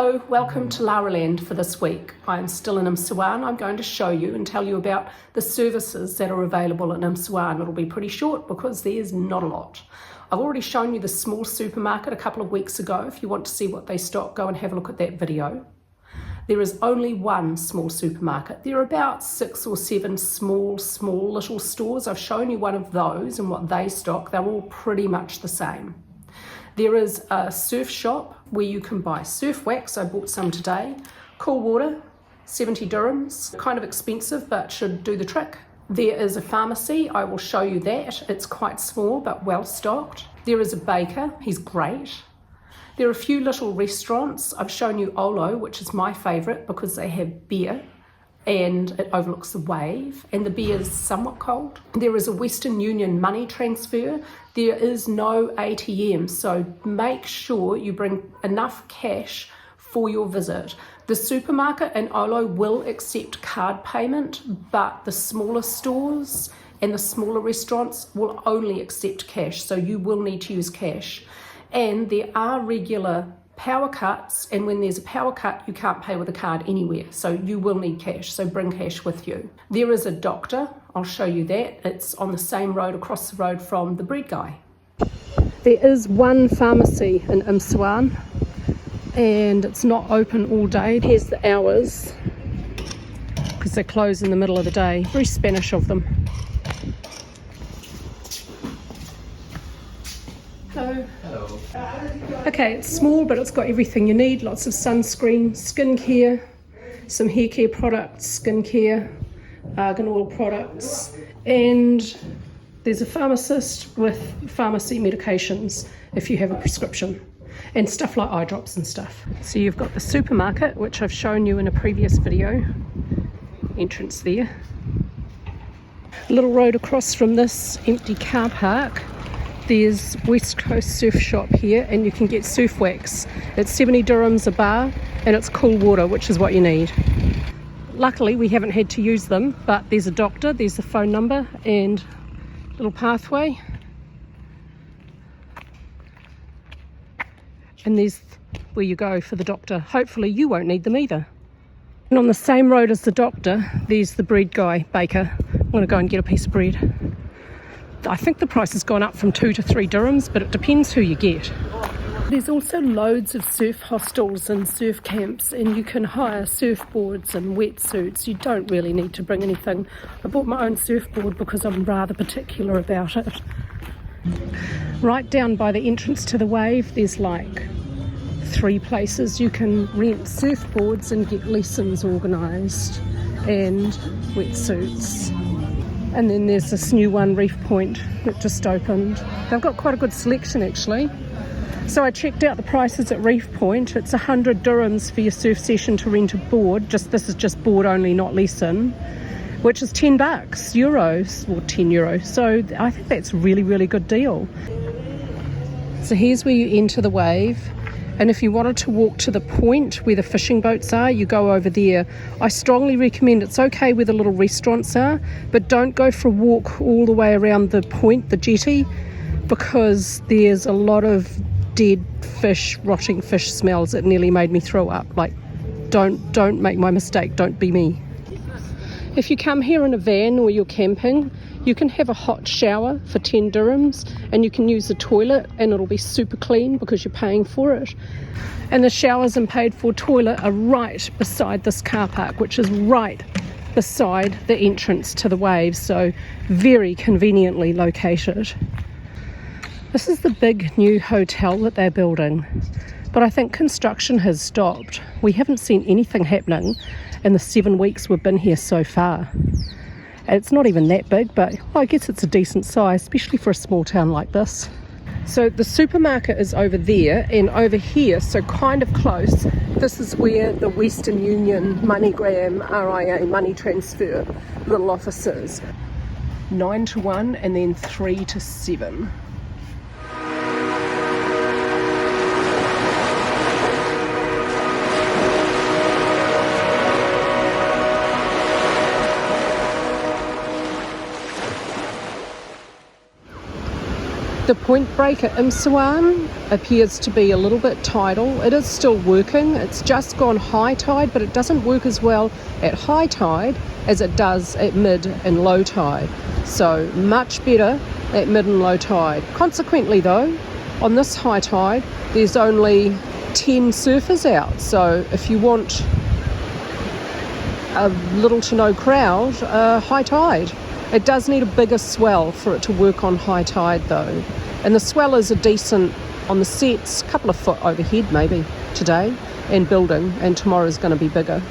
Hello, welcome to Laraland for this week. I'm still in Imsouane. I'm going to show you and tell you about the services that are available in Imsouane. It'll be pretty short because there's not a lot. I've already shown you the small supermarket a couple of weeks ago. If you want to see what they stock, go and have a look at that video. There is only one small supermarket. There are about 6 or 7 small little stores. I've shown you one of those and what they stock. They're all pretty much the same. There is a surf shop where you can buy surf wax. I bought some today. Cool water, 70 dirhams. Kind of expensive, but should do the trick. There is a pharmacy. I will show you that. It's quite small, but well stocked. There is a baker. He's great. There are a few little restaurants. I've shown you Olo, which is my favourite because they have beer and it overlooks the wave, and the beer is somewhat cold. There is a Western Union money transfer. There is no ATM, so make sure you bring enough cash for your visit. The supermarket and Olo will accept card payment, but the smaller stores and the smaller restaurants will only accept cash, so you will need to use cash. And there are regular power cuts, and when there's a power cut you can't pay with a card anywhere, so you will need cash, so bring cash with you. There is a doctor, I'll show you that. It's on the same road across the road from the bread guy. There is one pharmacy in Imsouane and it's not open all day. Here's the hours because they close in the middle of the day. Very Spanish of them. Hello. Hello. Okay, it's small, but it's got everything you need. Lots of sunscreen, skincare, some hair care products, skincare, argan oil products, and there's a pharmacist with pharmacy medications if you have a prescription, and stuff like eye drops and stuff. So you've got the supermarket, which I've shown you in a previous video. Entrance there. A little road across from this empty car park, there's West Coast Surf Shop here, and you can get surf wax. It's 70 dirhams a bar, and it's cool water, which is what you need. Luckily, we haven't had to use them, but there's a doctor, there's the phone number, and a little pathway. And there's where you go for the doctor. Hopefully, you won't need them either. And on the same road as the doctor, there's the bread guy, baker. I'm going to go and get a piece of bread. I think the price has gone up from 2 to 3 dirhams, but it depends who you get. There's also loads of surf hostels and surf camps, and you can hire surfboards and wetsuits. You don't really need to bring anything. I bought my own surfboard because I'm rather particular about it. Right down by the entrance to the wave, there's like 3 places you can rent surfboards and get lessons organised, and wetsuits. And then there's this new one, Reef Point, that just opened. They've got quite a good selection actually. So I checked out the prices at Reef Point. It's 100 dirhams for your surf session to rent a board. This is just board only, not lesson, which is €10 euros, or €10. So I think that's a really, really good deal. So here's where you enter the wave. And if you wanted to walk to the point where the fishing boats are, you go over there. I strongly recommend, it's okay where the little restaurants are, but don't go for a walk all the way around the point, the jetty, because there's a lot of dead fish, rotting fish smells. It nearly made me throw up. Like, don't make my mistake, don't be me. If you come here in a van or you're camping, you can have a hot shower for 10 dirhams, and you can use the toilet and it'll be super clean because you're paying for it. And the showers and paid for toilet are right beside this car park, which is right beside the entrance to the waves, so very conveniently located. This is the big new hotel that they're building, but I think construction has stopped. We haven't seen anything happening in the 7 weeks we've been here so far. It's not even that big, but I guess it's a decent size, especially for a small town like this. So the supermarket is over there, and over here, so kind of close, this is where the Western Union, MoneyGram, RIA, money transfer little offices. 9 to 1 and then 3 to 7. The point break at Imsouane appears to be a little bit tidal. It is still working. It's just gone high tide, but it doesn't work as well at high tide as it does at mid and low tide. So much better at mid and low tide. Consequently though, on this high tide, there's only 10 surfers out. So if you want a little to no crowd, high tide. It does need a bigger swell for it to work on high tide though. And the swellers are decent on the sets, a couple of foot overhead maybe today, and building, and tomorrow's going to be bigger.